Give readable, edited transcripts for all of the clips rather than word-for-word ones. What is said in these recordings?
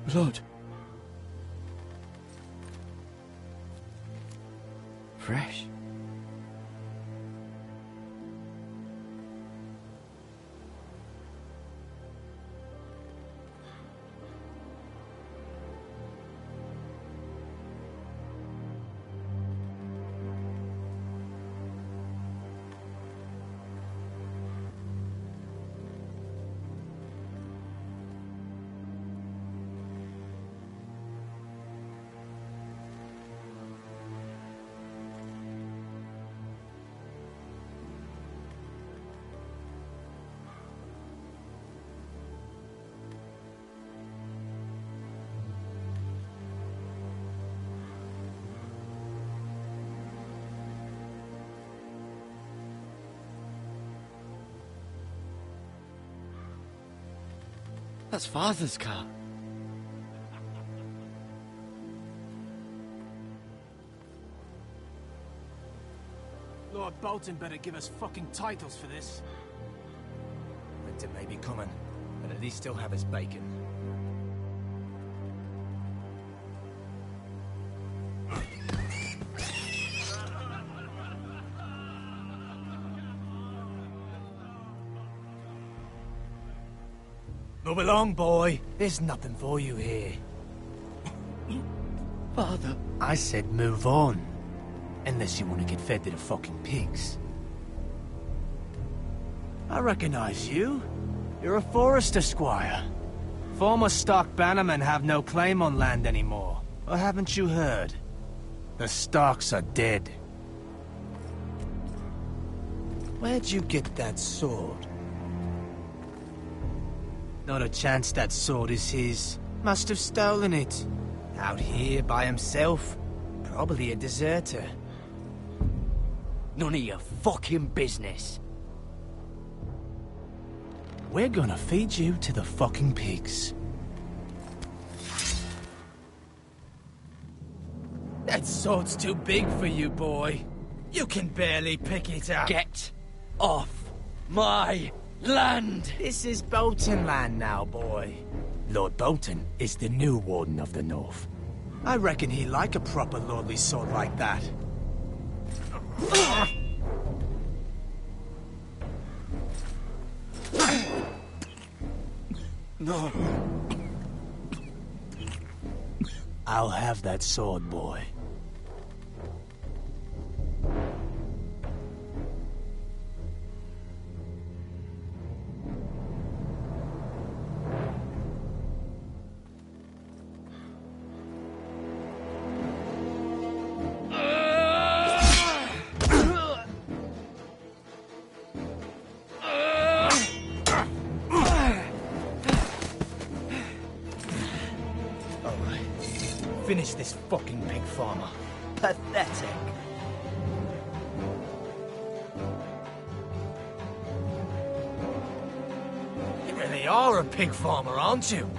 Blood. Fresh. That's Father's car. Lord Bolton better give us fucking titles for this. Winter may be coming, but at least he'll have his bacon. Move along, boy. There's nothing for you here. Father. I said move on. Unless you want to get fed to the fucking pigs. I recognize you. You're a Forester squire. Former Stark bannermen have no claim on land anymore. Or haven't you heard? The Starks are dead. Where'd you get that sword? Not a chance that sword is his. Must have stolen it. Out here by himself. Probably a deserter. None of your fucking business. We're gonna feed you to the fucking pigs. That sword's too big for you, boy. You can barely pick it up. Get off my land! This is Bolton land now, boy. Lord Bolton is the new Warden of the North. I reckon he'd like a proper lordly sword like that. No. I'll have that sword, boy. Finish this fucking pig farmer. Pathetic. You really are a pig farmer, aren't you?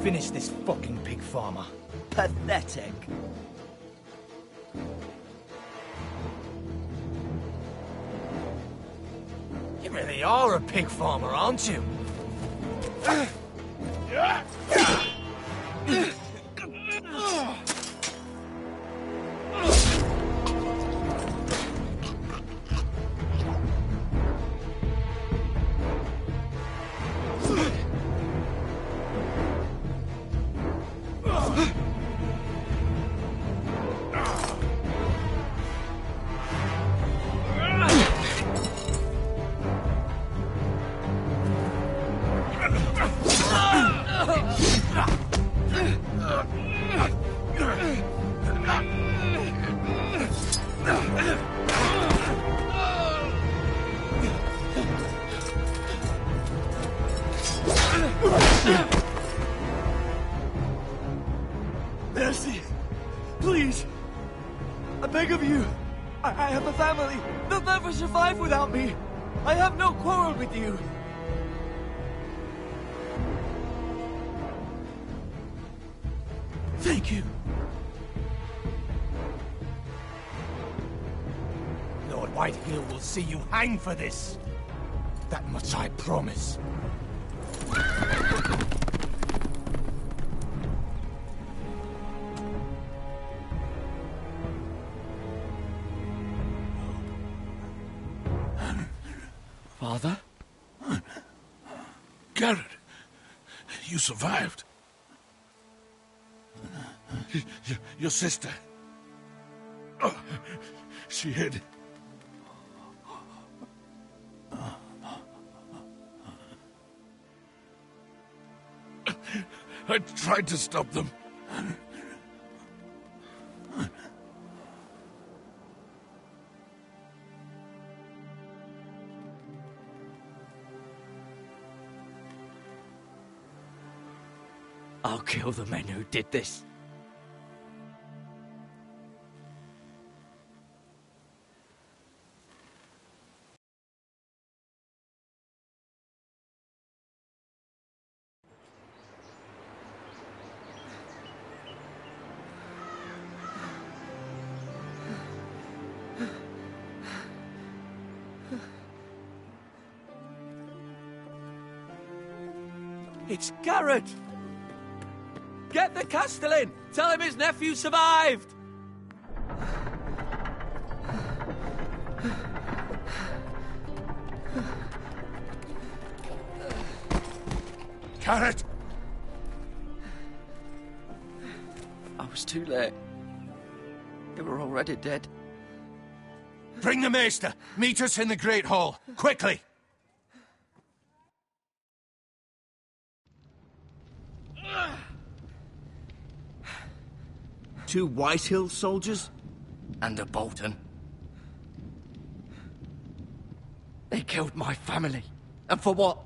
Finish this fucking pig farmer. Pathetic. You really are a pig farmer, aren't you? Mercy! Please! I beg of you! I have a family! They'll never survive without me! I have no quarrel with you. Thank you. Lord Whitehill will see you hang for this. That much I promise. Father? Garrett, you survived. Your sister. Oh, she hid. I tried to stop them. I'll kill the men who did this. It's Garrett! Get the Castellan! Tell him his nephew survived! Garrett! I was too late. They were already dead. Bring the Maester. Meet us in the Great Hall. Quickly! Two Whitehill soldiers? And a Bolton. They killed my family. And for what?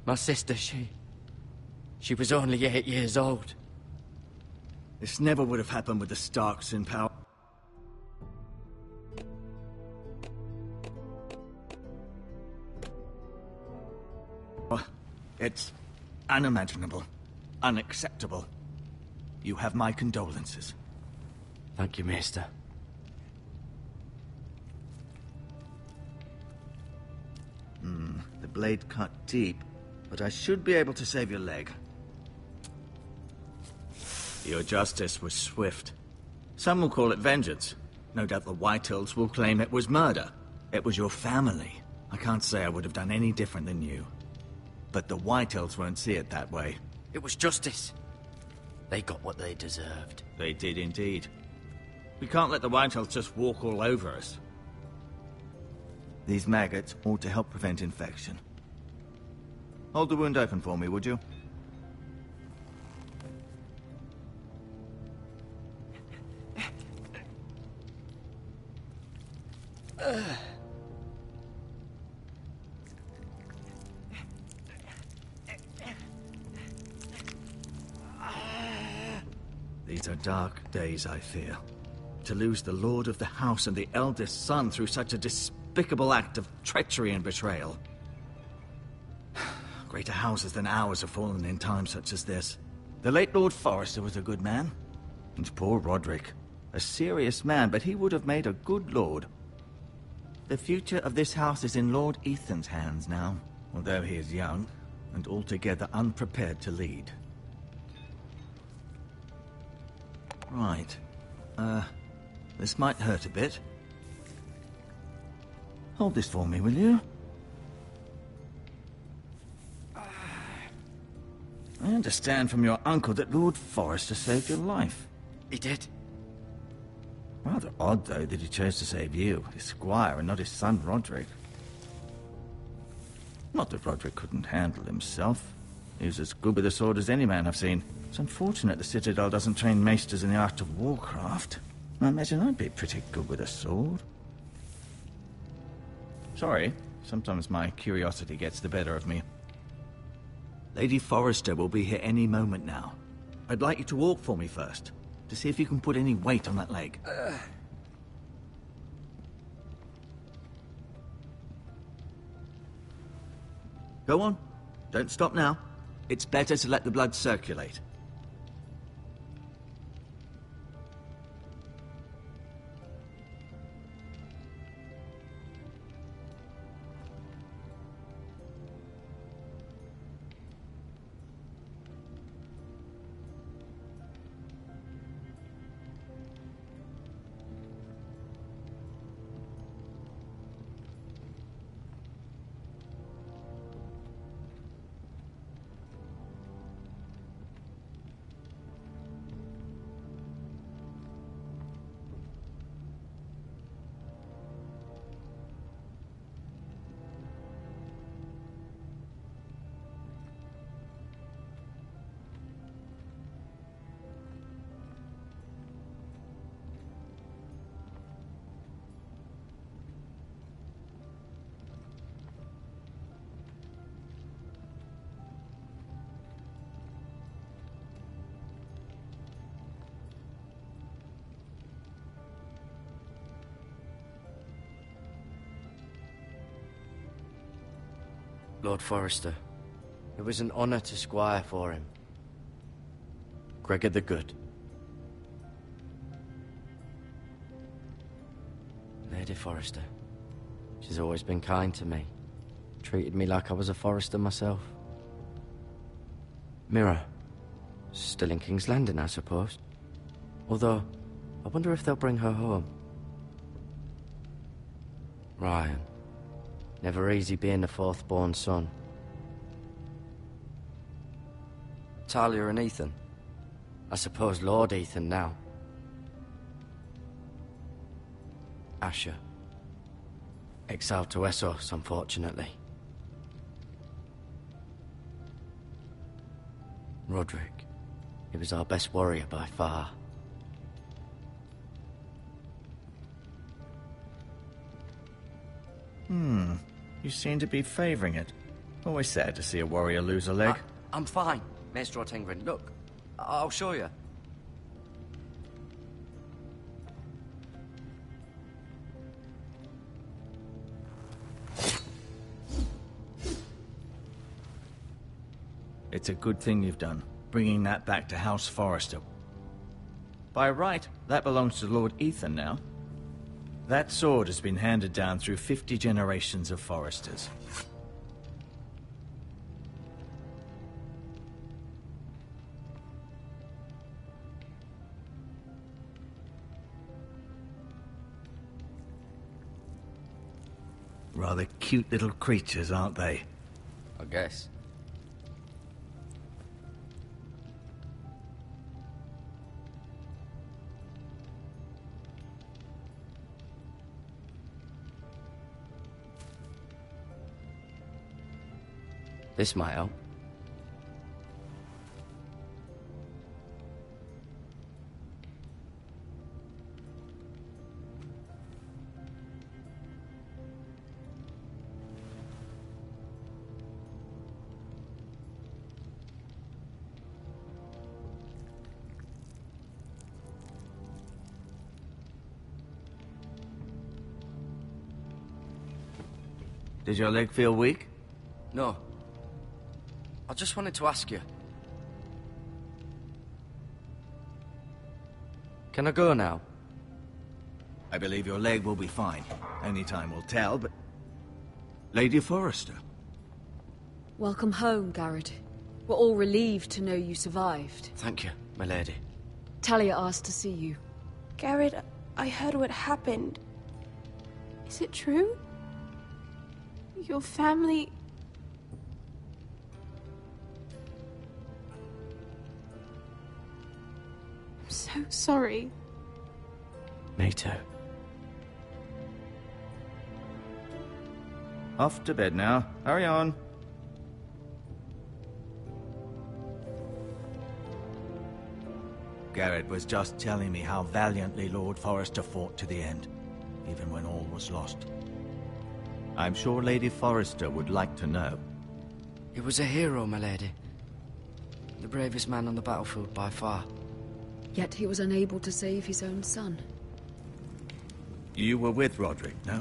My sister, she was only 8 years old. This never would have happened with the Starks in power. It's unimaginable. Unacceptable. You have my condolences. Thank you, Maester. The blade cut deep, but I should be able to save your leg. Your justice was swift. Some will call it vengeance. No doubt the Whitehills will claim it was murder. It was your family. I can't say I would have done any different than you. But the Whitehills won't see it that way. It was justice. They got what they deserved. They did indeed. We can't let the Whitehills just walk all over us. These maggots ought to help prevent infection. Hold the wound open for me, would you? These are dark days, I fear. To lose the lord of the house and the eldest son through such a despicable act of treachery and betrayal. Greater houses than ours have fallen in times such as this. The late Lord Forrester was a good man. And poor Roderick. A serious man, but he would have made a good lord. The future of this house is in Lord Ethan's hands now, although he is young and altogether unprepared to lead. Right. This might hurt a bit. Hold this for me, will you? I understand from your uncle that Lord Forrester saved your life. He did. Rather odd, though, that he chose to save you, his squire, and not his son Roderick. Not that Roderick couldn't handle himself. He was as good with a sword as any man I've seen. It's unfortunate the Citadel doesn't train maesters in the art of warcraft. I imagine I'd be pretty good with a sword. Sorry, sometimes my curiosity gets the better of me. Lady Forrester will be here any moment now. I'd like you to walk for me first, to see if you can put any weight on that leg. Go on. Don't stop now. It's better to let the blood circulate. Lord Forrester, it was an honor to squire for him. Gregor the Good. Lady Forrester. She's always been kind to me. Treated me like I was a Forrester myself. Mira. Still in King's Landing, I suppose. Although, I wonder if they'll bring her home. Ryan. Never easy being the fourth-born son. Talia and Ethan. I suppose Lord Ethan now. Asher. Exiled to Essos, unfortunately. Roderick. He was our best warrior by far. You seem to be favouring it. Always sad to see a warrior lose a leg. I'm fine, Maester Ortengren. Look, I'll show you. It's a good thing you've done, bringing that back to House Forrester. By right, that belongs to Lord Ethan now. That sword has been handed down through 50 generations of Forresters. Rather cute little creatures, aren't they? I guess. This might help. Did your leg feel weak? No. I just wanted to ask you. Can I go now? I believe your leg will be fine. Only time will tell, but... Lady Forrester. Welcome home, Garrett. We're all relieved to know you survived. Thank you, my lady. Talia asked to see you. Garrett, I heard what happened. Is it true? Your family... I'm so sorry. Me too. Off to bed now. Hurry on. Garrett was just telling me how valiantly Lord Forrester fought to the end, even when all was lost. I'm sure Lady Forrester would like to know. He was a hero, my lady. The bravest man on the battlefield by far. Yet he was unable to save his own son. You were with Roderick, no?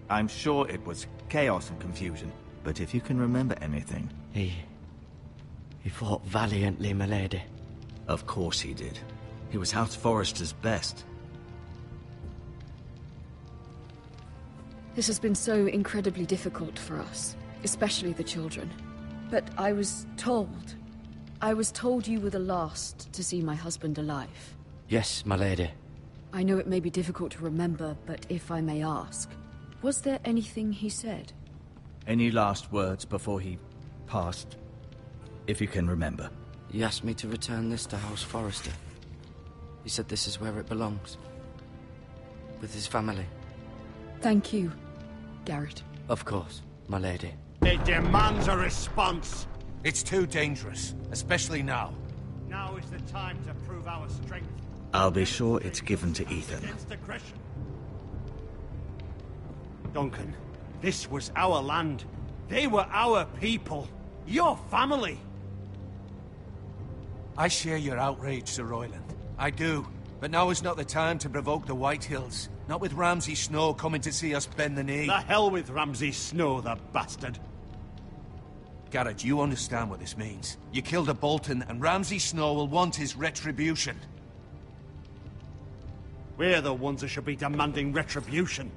I'm sure it was chaos and confusion. But if you can remember anything... He fought valiantly, my lady. Of course he did. He was House Forrester's best. This has been so incredibly difficult for us, especially the children. But I was told you were the last to see my husband alive. Yes, my lady. I know it may be difficult to remember, but if I may ask, was there anything he said? Any last words before he passed? If you can remember. He asked me to return this to House Forrester. He said this is where it belongs. With his family. Thank you, Garrett. Of course, my lady. It demands a response. It's too dangerous, especially now. Now is the time to prove our strength. I'll be sure it's given to Ethan. Against aggression. Duncan, this was our land. They were our people. Your family. I share your outrage, Sir Royland. I do. But now is not the time to provoke the White Hills. Not with Ramsay Snow coming to see us bend the knee. The hell with Ramsay Snow, the bastard. Garrett, you understand what this means. You killed a Bolton, and Ramsay Snow will want his retribution. We're the ones that should be demanding retribution.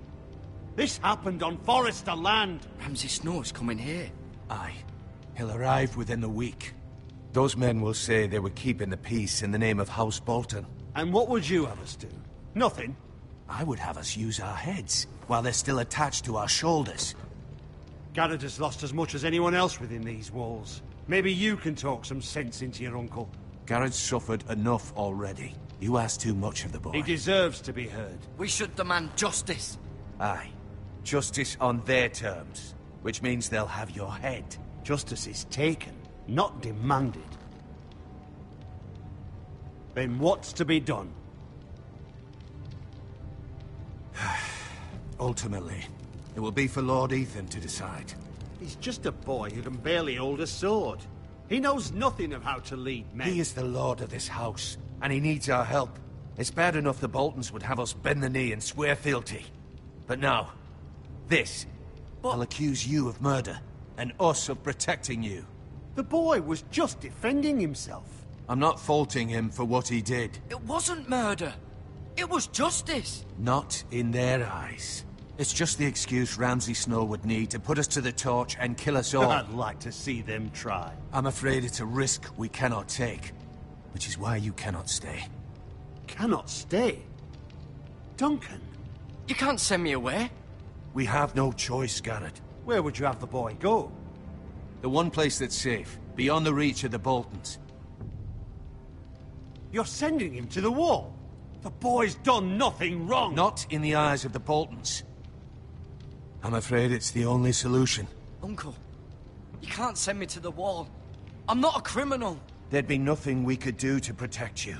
This happened on Forrester land. Ramsay Snow is coming here. Aye. He'll arrive within the week. Those men will say they were keeping the peace in the name of House Bolton. And what would you have us do? Nothing. I would have us use our heads, while they're still attached to our shoulders. Garrett has lost as much as anyone else within these walls. Maybe you can talk some sense into your uncle. Garrett's suffered enough already. You ask too much of the boy. He deserves to be heard. We should demand justice. Aye. Justice on their terms, which means they'll have your head. Justice is taken, not demanded. Then what's to be done? Ultimately, it will be for Lord Ethan to decide. He's just a boy who can barely hold a sword. He knows nothing of how to lead men. He is the lord of this house, and he needs our help. It's bad enough the Boltons would have us bend the knee and swear fealty. But now, this, I'll accuse you of murder, and us of protecting you. The boy was just defending himself. I'm not faulting him for what he did. It wasn't murder. It was justice. Not in their eyes. It's just the excuse Ramsay Snow would need to put us to the torch and kill us all. I'd like to see them try. I'm afraid it's a risk we cannot take, which is why you cannot stay. Cannot stay? Duncan? You can't send me away. We have no choice, Garrett. Where would you have the boy go? The one place that's safe, beyond the reach of the Boltons. You're sending him to the wall? The boy's done nothing wrong! Not in the eyes of the Boltons. I'm afraid it's the only solution. Uncle, you can't send me to the wall. I'm not a criminal. There'd be nothing we could do to protect you.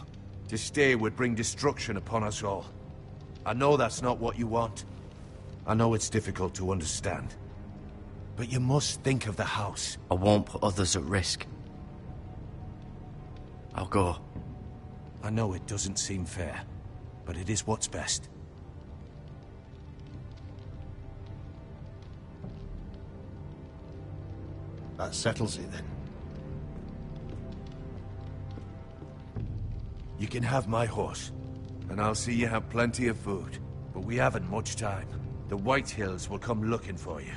To stay would bring destruction upon us all. I know that's not what you want. I know it's difficult to understand. But you must think of the house. I won't put others at risk. I'll go. I know it doesn't seem fair, but it is what's best. That settles it then. You can have my horse, and I'll see you have plenty of food. But we haven't much time. The White Hills will come looking for you.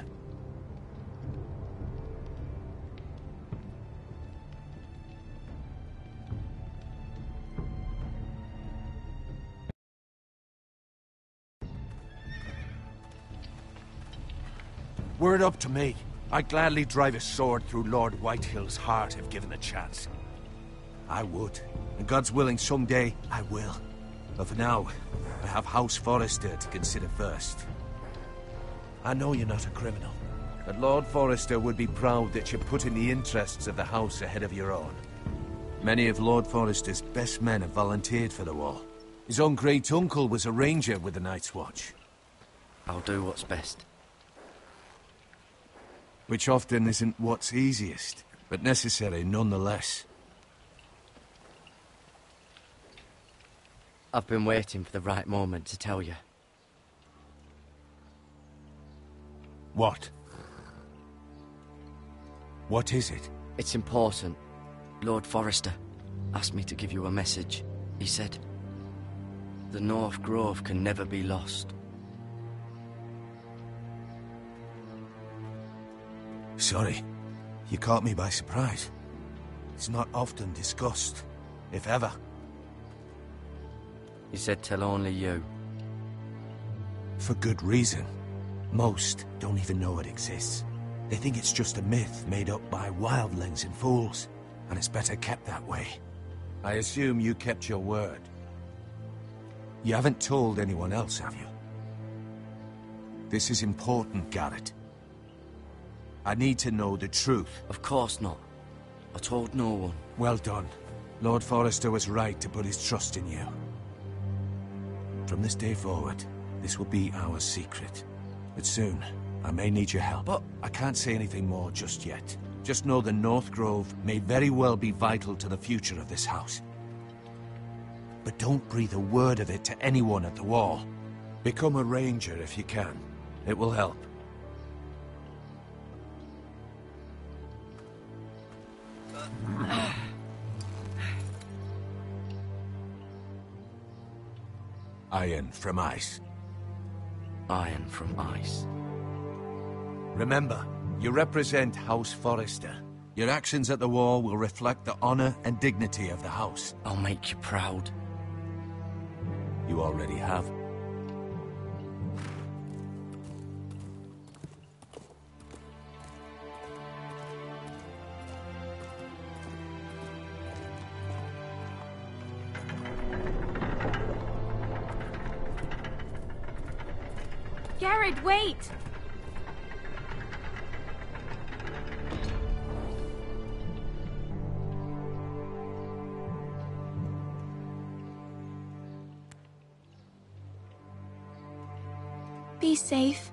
Were it up to me, I'd gladly drive a sword through Lord Whitehill's heart if given the chance. I would. And God's willing, someday I will. But for now, I have House Forrester to consider first. I know you're not a criminal, but Lord Forrester would be proud that you're putting the interests of the house ahead of your own. Many of Lord Forrester's best men have volunteered for the wall. His own great-uncle was a ranger with the Night's Watch. I'll do what's best. Which often isn't what's easiest, but necessary nonetheless. I've been waiting for the right moment to tell you. What? What is it? It's important. Lord Forrester asked me to give you a message. He said, the North Grove can never be lost. Sorry. You caught me by surprise. It's not often discussed, if ever. He said tell only you. For good reason. Most don't even know it exists. They think it's just a myth made up by wildlings and fools, and it's better kept that way. I assume you kept your word. You haven't told anyone else, have you? This is important, Garrett. I need to know the truth. Of course not. I told no one. Well done. Lord Forrester was right to put his trust in you. From this day forward, this will be our secret. But soon, I may need your help. But I can't say anything more just yet. Just know the North Grove may very well be vital to the future of this house. But don't breathe a word of it to anyone at the Wall. Become a ranger if you can. It will help. Iron from ice. Iron from ice. Remember, you represent House Forrester. Your actions at the Wall will reflect the honor and dignity of the house. I'll make you proud. You already have. Garrett, wait! Be safe.